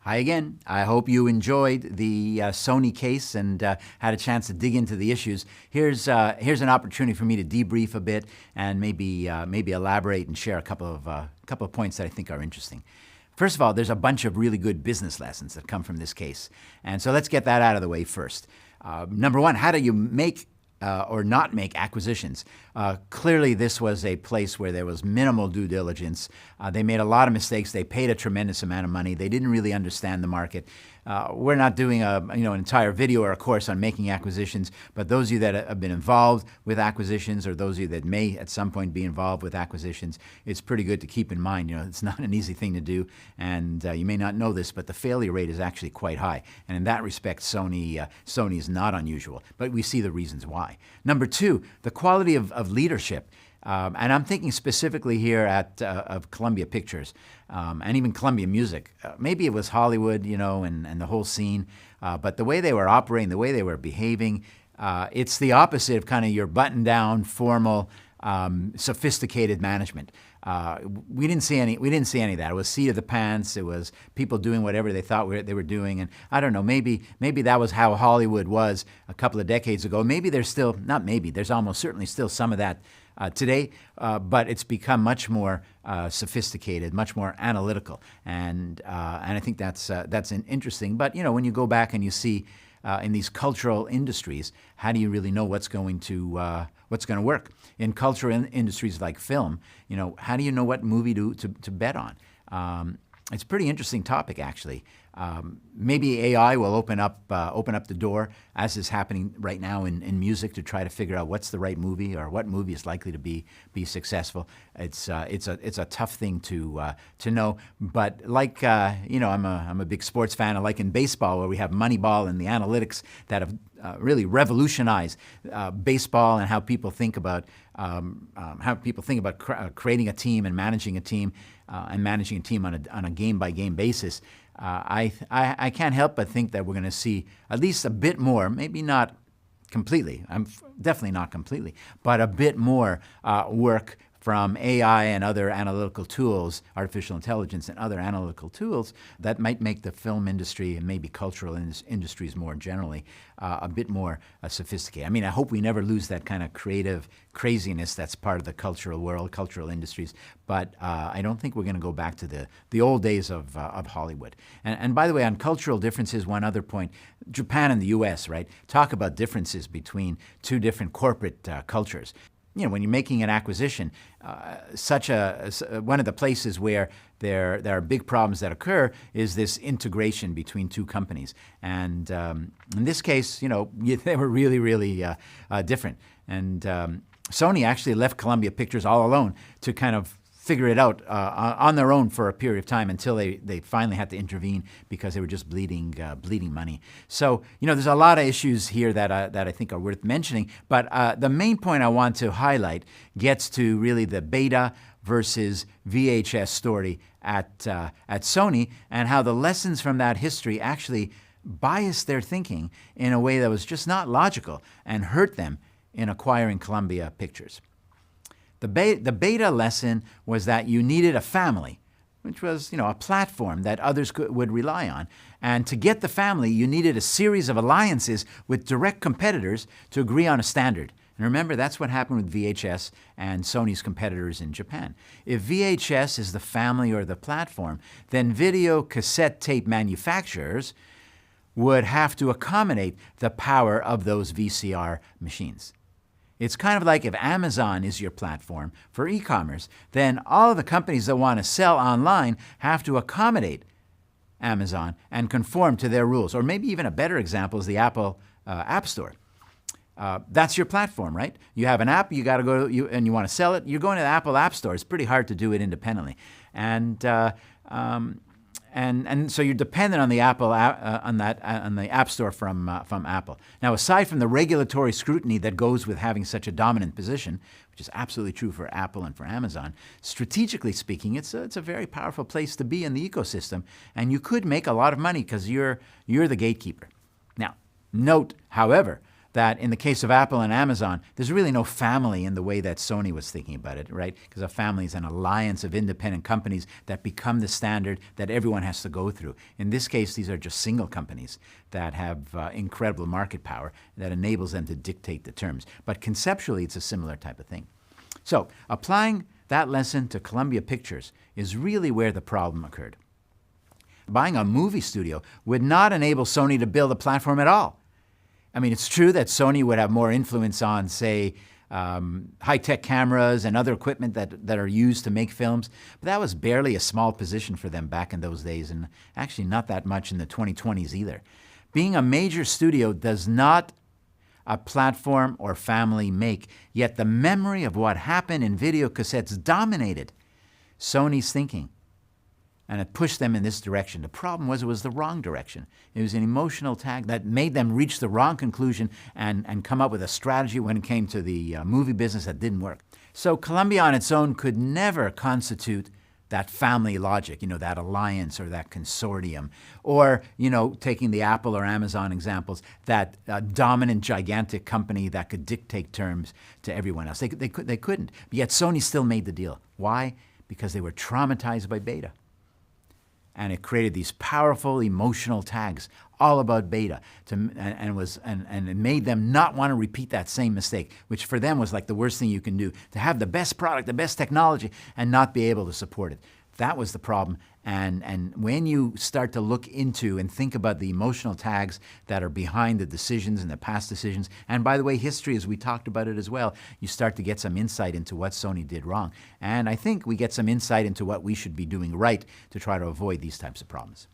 Hi again. I hope you enjoyed the Sony case and had a chance to dig into the issues. Here's an opportunity for me to debrief a bit and maybe elaborate and share a couple of points that I think are interesting. First of all, there's a bunch of really good business lessons that come from this case, and so let's get that out of the way first. Number one, how do you make or not make acquisitions? Clearly, this was a place where there was minimal due diligence. They made a lot of mistakes. They paid a tremendous amount of money. They didn't really understand the market. We're not doing an entire video or a course on making acquisitions, but those of you that have been involved with acquisitions, or those of you that may at some point be involved with acquisitions, it's pretty good to keep in mind. It's not an easy thing to do, and you may not know this, but the failure rate is actually quite high. And in that respect, Sony is not unusual, but we see the reasons why. Number two, the quality of leadership. And I'm thinking specifically here of Columbia Pictures and even Columbia Music. Maybe it was Hollywood, and the whole scene, but the way they were operating, the way they were behaving, it's the opposite of kind of your button-down, formal, sophisticated management. We didn't see any of that. It was seat of the pants. It was people doing whatever they thought they were doing. And I don't know, maybe that was how Hollywood was a couple of decades ago. Maybe there's still, not maybe, there's almost certainly still some of that today, but it's become much more sophisticated, much more analytical, and I think that's interesting. But when you go back and you see in these cultural industries, how do you really know what's going to work? In cultural industries like film, how do you know what movie to bet on? It's a pretty interesting topic, actually. Maybe AI will open up the door, as is happening right now in music, to try to figure out what's the right movie or what movie is likely to be successful. It's a tough thing to know. But like I'm a big sports fan. I like in baseball, where we have Moneyball and the analytics that have really revolutionized baseball and how people think about creating a team and managing a team on a game-by-game basis. I can't help but think that we're going to see at least a bit more, maybe not completely, definitely not completely, but a bit more work from AI and other analytical tools, artificial intelligence and other analytical tools that might make the film industry and maybe cultural industries more generally a bit more sophisticated. I mean, I hope we never lose that kind of creative craziness that's part of the cultural world, cultural industries, but I don't think we're going to go back to the old days of Hollywood. And by the way, on cultural differences, one other point, Japan and the US, right? Talk about differences between two different corporate cultures. When you're making an acquisition, one of the places where there are big problems that occur is this integration between two companies. And in this case, they were really, really different. And Sony actually left Columbia Pictures all alone to kind of figure it out on their own for a period of time until they finally had to intervene because they were just bleeding money. So there's a lot of issues here that I think are worth mentioning. But the main point I want to highlight gets to really the beta versus VHS story at Sony, and how the lessons from that history actually biased their thinking in a way that was just not logical and hurt them in acquiring Columbia Pictures. The beta lesson was that you needed a family, which was a platform that others would rely on. And to get the family, you needed a series of alliances with direct competitors to agree on a standard. And remember, that's what happened with VHS and Sony's competitors in Japan. If VHS is the family or the platform, then video cassette tape manufacturers would have to accommodate the power of those VCR machines. It's kind of like if Amazon is your platform for e-commerce, then all of the companies that want to sell online have to accommodate Amazon and conform to their rules. Or maybe even a better example is the Apple App Store. That's your platform, right? You have an app, you got to go, and you want to sell it. You're going to the Apple App Store. It's pretty hard to do it independently, and so you're dependent on the Apple on the App Store from Apple. Now, aside from the regulatory scrutiny that goes with having such a dominant position, which is absolutely true for Apple and for Amazon, strategically speaking, it's a very powerful place to be in the ecosystem, and you could make a lot of money because you're the gatekeeper. Now, note, however, that in the case of Apple and Amazon, there's really no family in the way that Sony was thinking about it, right? Because a family is an alliance of independent companies that become the standard that everyone has to go through. In this case, these are just single companies that have incredible market power that enables them to dictate the terms. But conceptually, it's a similar type of thing. So applying that lesson to Columbia Pictures is really where the problem occurred. Buying a movie studio would not enable Sony to build a platform at all. I mean, it's true that Sony would have more influence on, say, high-tech cameras and other equipment that are used to make films, but that was barely a small position for them back in those days, and actually not that much in the 2020s either. Being a major studio does not a platform or family make, yet the memory of what happened in video cassettes dominated Sony's thinking. And it pushed them in this direction. The problem was it was the wrong direction. It was an emotional tag that made them reach the wrong conclusion and come up with a strategy when it came to the movie business that didn't work. So Columbia on its own could never constitute that family logic, that alliance or that consortium, or, taking the Apple or Amazon examples, that dominant, gigantic company that could dictate terms to everyone else. They couldn't. But yet Sony still made the deal. Why? Because they were traumatized by beta. And it created these powerful emotional tags all about beta, and it made them not want to repeat that same mistake, which for them was like the worst thing you can do, to have the best product, the best technology, and not be able to support it. That was the problem. And when you start to look into and think about the emotional tags that are behind the decisions and the past decisions, and by the way, history, as we talked about it as well, you start to get some insight into what Sony did wrong. And I think we get some insight into what we should be doing right to try to avoid these types of problems.